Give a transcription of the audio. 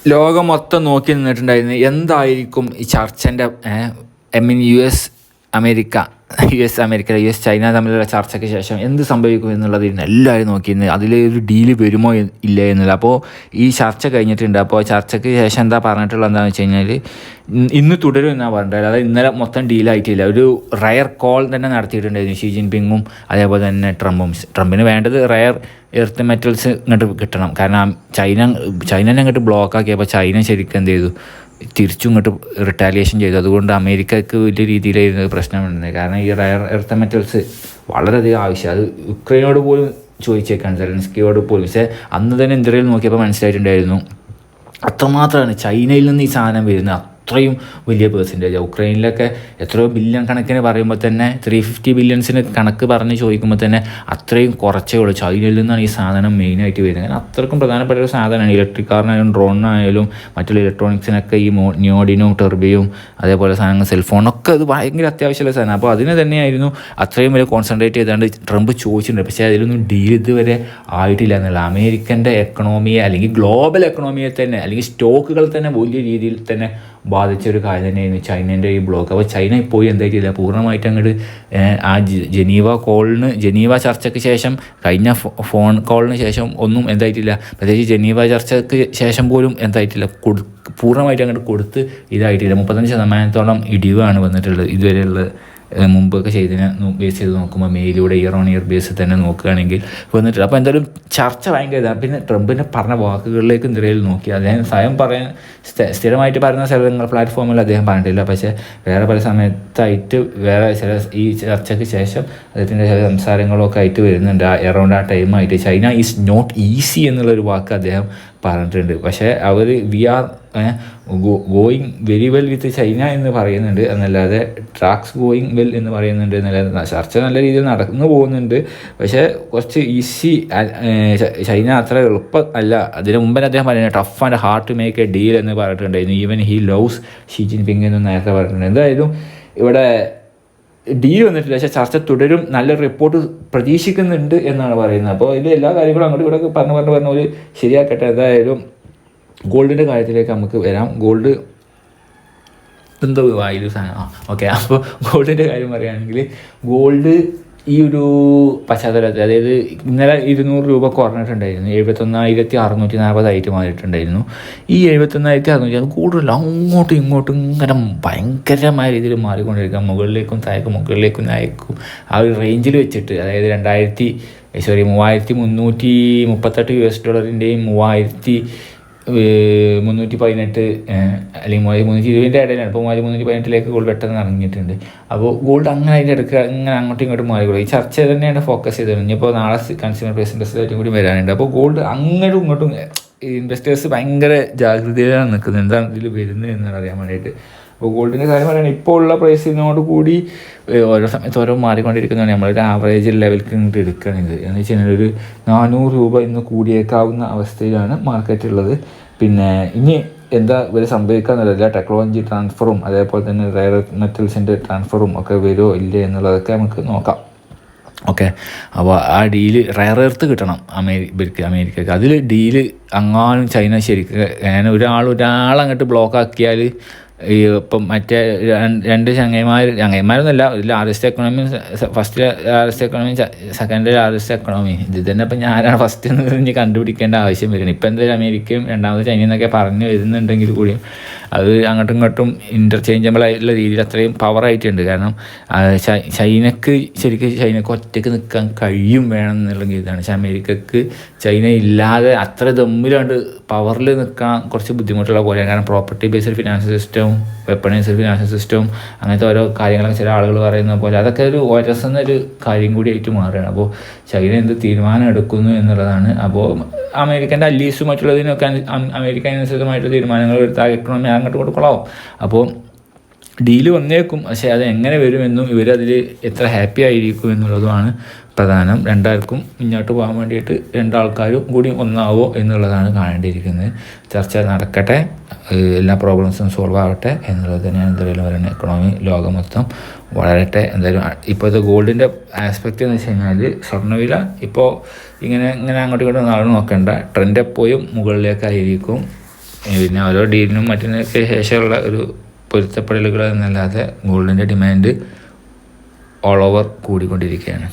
ലോകം മൊത്തം നോക്കി നിന്നിട്ടുണ്ടായിരുന്നു എന്തായിരിക്കും ഈ ചർച്ചൻ്റെ അമേരിക്ക യു എസ് ചൈന തമ്മിലുള്ള ചർച്ചയ്ക്ക് ശേഷം എന്ത് സംഭവിക്കും എന്നുള്ളതിന് എല്ലാവരും നോക്കിയിരുന്നത് അതിലൊരു ഡീല് വരുമോ ഇല്ല എന്നുള്ളത്. അപ്പോൾ ഈ ചർച്ച കഴിഞ്ഞിട്ടുണ്ട്. അപ്പോൾ ചർച്ചയ്ക്ക് ശേഷം എന്താ പറഞ്ഞിട്ടുള്ളത് എന്താണെന്ന് വെച്ച് കഴിഞ്ഞാൽ ഇന്ന് തുടരും എന്നാണ് പറഞ്ഞത്. അതായത് ഇന്നലെ മൊത്തം ഡീലായിട്ടില്ല. ഒരു റയർ കോൾ തന്നെ നടത്തിയിട്ടുണ്ടായിരുന്നു ഷീ ജിൻപിങ്ങും അതേപോലെ തന്നെ ട്രംപിന് വേണ്ടത് റയർ എർത്ത് മെറ്റൽസ് ഇങ്ങോട്ട് കിട്ടണം. കാരണം ചൈനനെ ഇങ്ങോട്ട് ബ്ലോക്ക് ആക്കിയപ്പോൾ ചൈന ശരിക്കും എന്ത് ചെയ്തു, തിരിച്ചും ഇങ്ങോട്ട് റിട്ടാലിയേഷൻ ചെയ്തു. അതുകൊണ്ട് അമേരിക്കക്ക് വലിയ രീതിയിലായിരുന്നു പ്രശ്നമുണ്ടായിരുന്നത്. കാരണം ഈ റയർ എർത്ത് മെറ്റൽസ് വളരെയധികം ആവശ്യം. അത് യുക്രൈനോട് പോലും ചോദിച്ചേക്കാണ്, സെലൻസ്കിയോട് പോലും. പക്ഷേ അന്ന് തന്നെ ഇന്ത്യയിൽ നോക്കിയപ്പോൾ മനസ്സിലായിട്ടുണ്ടായിരുന്നു അത്രമാത്രമാണ് ചൈനയിൽ നിന്ന് ഈ സാധനം വരുന്നത്. അത്രയും വലിയ പേഴ്സൻറ്റേജ്. ഉക്രൈനിലൊക്കെ എത്രയോ ബില്യൺ കണക്കിന് പറയുമ്പോൾ തന്നെ 350 ബില്യൺസിന് കണക്ക് പറഞ്ഞ് ചോദിക്കുമ്പോൾ തന്നെ അത്രയും കുറച്ചേ ഉള്ളൂ. ചൈനയിൽ നിന്നാണ് ഈ സാധനം മെയിനായിട്ട് വരുന്നത്. കാരണം അത്രക്കും പ്രധാനപ്പെട്ട ഒരു സാധനമാണ്. ഇലക്ട്രിക് കാറിനായാലും ഡ്രോണിനായാലും മറ്റുള്ള ഇലക്ട്രോണിക്സിനൊക്കെ ഈ നിയോഡിനും ടെർബിയും അതേപോലെ സാധനങ്ങൾ സെൽഫോണൊക്കെ അത് ഭയങ്കര അത്യാവശ്യമുള്ള സാധനം. അപ്പോൾ അതിന് തന്നെയായിരുന്നു അത്രയും വലിയ കോൺസെൻട്രേറ്റ് ചെയ്താണ്ട് ട്രംപ് ചോദിച്ചിട്ടുണ്ട്. പക്ഷേ അതിലൊന്നും ഡീൽ ഇതുവരെ ആയിട്ടില്ല എന്നുള്ള. അമേരിക്കൻ്റെ എക്കണോമിയെ അല്ലെങ്കിൽ ഗ്ലോബൽ എക്കണോമിയെ തന്നെ അല്ലെങ്കിൽ സ്റ്റോക്കുകൾ തന്നെ വലിയ രീതിയിൽ തന്നെ ബാധിച്ചൊരു കാര്യം തന്നെയായിരുന്നു ചൈനേൻ്റെ ഈ ബ്ലോക്ക്. അപ്പോൾ ചൈന പോയി എന്തായിട്ടില്ല, പൂർണ്ണമായിട്ട് അങ്ങോട്ട് ആ ജനീവ ചർച്ചയ്ക്ക് ശേഷം കഴിഞ്ഞ ഫോൺ കോളിന് ശേഷം ഒന്നും എന്തായിട്ടില്ല. പ്രത്യേകിച്ച് ജനീവ ചർച്ചയ്ക്ക് ശേഷം പോലും എന്തായിട്ടില്ല, പൂർണ്ണമായിട്ട് അങ്ങോട്ട് കൊടുത്ത് ഇതായിട്ടില്ല. 35% ഇടിവാണ് വന്നിട്ടുള്ളത് ഇതുവരെയുള്ളത്. മുമ്പൊക്കെ ചെയ്തതിനെ ബേസ് ചെയ്ത് നോക്കുമ്പോൾ മെയിലൂടെ ഇയർ ഓൺ ഇയർ ബേസ് തന്നെ നോക്കുകയാണെങ്കിൽ വന്നിട്ടില്ല. അപ്പോൾ എന്തായാലും ചർച്ച ഭയങ്കര ഇതാണ്. പിന്നെ ട്രംപിൻ്റെ പറഞ്ഞ വാക്കുകളിലേക്ക് നിരയിൽ നോക്കി അദ്ദേഹം സ്വയം പറയാൻ സ്ഥിരമായിട്ട് പറയുന്ന സ്ഥലങ്ങൾ പ്ലാറ്റ്ഫോമിൽ അദ്ദേഹം പറഞ്ഞിട്ടില്ല. പക്ഷേ വേറെ പല സമയത്തായിട്ട് വേറെ ചില ഈ ചർച്ചയ്ക്ക് ശേഷം അദ്ദേഹത്തിൻ്റെ ചില സംസാരങ്ങളൊക്കെ ആയിട്ട് വരുന്നുണ്ട്. അറൗണ്ട് ആ ടൈമായിട്ട് ചൈന ഈസ് നോട്ട് ഈസി എന്നുള്ളൊരു വാക്ക് അദ്ദേഹം പറഞ്ഞിട്ടുണ്ട്. പക്ഷേ അവർ we are going very well with China എന്ന് പറയുന്നുണ്ട് എന്നല്ലാതെ ട്രാക്സ് ഗോയിങ് വെൽ എന്ന് പറയുന്നുണ്ട് എന്നല്ലാതെ ചർച്ച നല്ല രീതിയിൽ നടന്നു പോകുന്നുണ്ട്. പക്ഷേ കുറച്ച് ഈസി ചൈന അത്ര എളുപ്പം അല്ല. അതിന് മുമ്പേ അദ്ദേഹം പറയുന്നത് tough and hard to make a deal എന്ന് പറഞ്ഞിട്ടുണ്ടായിരുന്നു. Even he loves Xi Jinping എന്ന് നേരത്തെ പറഞ്ഞിട്ടുണ്ട്. എന്തായാലും ഇവിടെ ഡീൽ വന്നിട്ടില്ല. പക്ഷേ ചർച്ച തുടരും, നല്ലൊരു റിപ്പോർട്ട് പ്രതീക്ഷിക്കുന്നുണ്ട് എന്നാണ് പറയുന്നത്. അപ്പോൾ ഇത് എല്ലാ കാര്യങ്ങളും അങ്ങോട്ട് ഇവിടെ പറഞ്ഞ ഒരു ശരിയാക്കട്ടെ. എന്തായാലും ഗോൾഡിൻ്റെ കാര്യത്തിലേക്ക് നമുക്ക് വരാം. ഗോൾഡ് എന്തോ വായില് സാധനം ഓക്കെ. അപ്പോൾ ഗോൾഡിൻ്റെ കാര്യം പറയുകയാണെങ്കിൽ ഗോൾഡ് ഈ ഒരു പശ്ചാത്തലത്തിൽ, അതായത് ഇന്നലെ 200 രൂപ കുറഞ്ഞിട്ടുണ്ടായിരുന്നു. 71,640 മാറിയിട്ടുണ്ടായിരുന്നു. ഈ 71,640 കൂടുതൽ അങ്ങോട്ടും ഇങ്ങോട്ടും ഇങ്ങനെ ഭയങ്കരമായ രീതിയിൽ മാറിക്കൊണ്ടിരിക്കുക. മുകളിലേക്കും മുകളിലേക്കും താഴേക്കും ആ ഒരു റേഞ്ചിൽ വെച്ചിട്ട്, അതായത് 3,338 $, 3,318 അല്ലെങ്കിൽ 3,320 ഇടയിലാണ്. ഇപ്പോൾ 3,318 ഗോൾഡ് പെട്ടെന്ന് ഇറങ്ങിയിട്ടുണ്ട്. അപ്പോൾ ഗോൾഡ് അങ്ങനെ അതിൻ്റെ അടുക്കുക ഇങ്ങനെ അങ്ങോട്ടും ഇങ്ങോട്ടും മാറിക്കൊള്ളു. ഈ ചർച്ച തന്നെയാണ് ഫോക്കസ് ചെയ്തത്. ഇനിയിപ്പോൾ നാളെ കൺസ്യൂമർ പ്രൈസ് ഇൻഡെക്സിലായിട്ടും കൂടി വരാനുണ്ട്. അപ്പോൾ ഗോൾഡ് അങ്ങോട്ടും ഇങ്ങോട്ടും ഇൻവെസ്റ്റേഴ്സ് ഭയങ്കര ജാഗ്രതയിലാണ് നിൽക്കുന്നത്, എന്താണ് ഇതിൽ വരുന്നത് എന്നാണ് അറിയാൻ വേണ്ടിയിട്ട്. അപ്പോൾ ഗോൾഡിൻ്റെ കാര്യം പറയുകയാണെങ്കിൽ ഇപ്പോൾ ഉള്ള പ്രൈസിനോട് കൂടി ഓരോ സമയത്ത് ഓരോ മാറിക്കൊണ്ടിരിക്കുന്നതാണ്. നമ്മളൊരു ആവറേജ് ലെവലിലേക്ക് ഇങ്ങോട്ട് എടുക്കുകയാണിത് എന്ന് വെച്ച് കഴിഞ്ഞാൽ ഒരു 400 രൂപ ഇന്ന് കൂടിയേക്കാവുന്ന അവസ്ഥയിലാണ് മാർക്കറ്റുള്ളത്. പിന്നെ ഇനി എന്താ ഇവർ സംഭവിക്കാമെന്നുള്ളതില്ല. ടെക്നോളജി ട്രാൻസ്ഫറും അതേപോലെ തന്നെ റയർ മെറ്റൽസിൻ്റെ ട്രാൻസ്ഫറും ഒക്കെ വരുമോ ഇല്ലേ എന്നുള്ളതൊക്കെ നമുക്ക് നോക്കാം. ഓക്കെ. അപ്പോൾ ആ ഡീല് റയർ എർത്ത് കിട്ടണം അമേരിക്കക്ക്. അതിൽ ഡീല് അങ്ങാനും ചൈന ശരിക്കും അങ്ങനെ ഒരാളങ്ങോട്ട് ബ്ലോക്ക് ആക്കിയാൽ ഈ ഇപ്പം മറ്റേ രണ്ട് ചങ്ങന്മാരൊന്നുമല്ല, largest economy, first largest economy, second largest economy. ഇത് തന്നെ ഇപ്പം ഞാനാണ് ഫസ്റ്റ് എന്ന് പറഞ്ഞ് കണ്ടുപിടിക്കേണ്ട ആവശ്യം വരുന്നത്. ഇപ്പം എന്തായാലും അമേരിക്കയും രണ്ടാമത് ചൈന എന്നൊക്കെ പറഞ്ഞു വരുന്നുണ്ടെങ്കിൽ കൂടിയും അത് അങ്ങോട്ടും ഇങ്ങോട്ടും ഇൻ്റർചേഞ്ചബിൾ ആയിട്ടുള്ള രീതിയിൽ അത്രയും പവറായിട്ടുണ്ട്. കാരണം ചൈനക്ക് ഒറ്റയ്ക്ക് നിൽക്കാൻ കഴിയും വേണം എന്നുള്ള ഇതാണ്. പക്ഷേ അമേരിക്കക്ക് ചൈന ഇല്ലാതെ അത്ര ദമ്മിലാണ്ട് പവറിൽ നിൽക്കാൻ കുറച്ച് ബുദ്ധിമുട്ടുള്ള പോലെയാണ്. കാരണം പ്രോപ്പർട്ടി ബേസ്ഡ് ഫിനാൻഷ്യൽ സിസ്റ്റവും വെപ്പണൈസ്ഡ് ഫിനാൻഷ്യൽ സിസ്റ്റവും അങ്ങനത്തെ ഓരോ കാര്യങ്ങളൊക്കെ ചില ആളുകൾ പറയുന്ന പോലെ അതൊക്കെ ഒരു ഒരസെന്നൊരു കാര്യം കൂടി ആയിട്ട് മാറുകയാണ്. അപ്പോൾ ചൈന എന്ത് തീരുമാനം എടുക്കുന്നു എന്നുള്ളതാണ്. അപ്പോൾ അമേരിക്കൻ്റെ അല്ലീസും മറ്റുള്ളതിനൊക്കെ അമേരിക്ക അനുസൃതമായിട്ടുള്ള തീരുമാനങ്ങൾ എടുത്താൽ എക്കണോമി അങ്ങോട്ട് കൊടുക്കൊള്ളാവും. അപ്പോൾ ഡീല് വന്നേക്കും, പക്ഷേ അത് എങ്ങനെ വരുമെന്നും ഇവരതിൽ എത്ര ഹാപ്പി ആയിരിക്കും എന്നുള്ളതുമാണ് പ്രധാനം. രണ്ടാൾക്കും മുന്നോട്ട് പോകാൻ വേണ്ടിയിട്ട് രണ്ടാൾക്കാരും കൂടി ഒന്നാവോ എന്നുള്ളതാണ് കാണേണ്ടിയിരിക്കുന്നത്. ചർച്ച നടക്കട്ടെ, എല്ലാ പ്രോബ്ലംസും സോൾവ് ആവട്ടെ എന്നുള്ളത് തന്നെയാണ് എന്തായാലും പറയുന്നത്. എക്കണോമി ലോകം മൊത്തം വളരട്ടെ. എന്തായാലും ഇപ്പോഴത്തെ ഗോൾഡിൻ്റെ ആസ്പെക്റ്റ് എന്ന് വെച്ച് കഴിഞ്ഞാൽ സ്വർണ്ണവില ഇപ്പോൾ ഇങ്ങനെ അങ്ങോട്ടും ഇങ്ങോട്ടും നാളെ നോക്കേണ്ട, ട്രെൻഡ് എപ്പോഴും മുകളിലേക്കായിരിക്കും. പിന്നെ ഓരോ ഡീലിനും മറ്റിനൊക്കെ ശേഷമുള്ള ഒരു പൊരുത്തപ്പെടലുകൾ എന്നല്ലാതെ ഗോൾഡിൻ്റെ ഡിമാൻഡ് ഓൾ ഓവർ കൂടിക്കൊണ്ടിരിക്കുകയാണ്.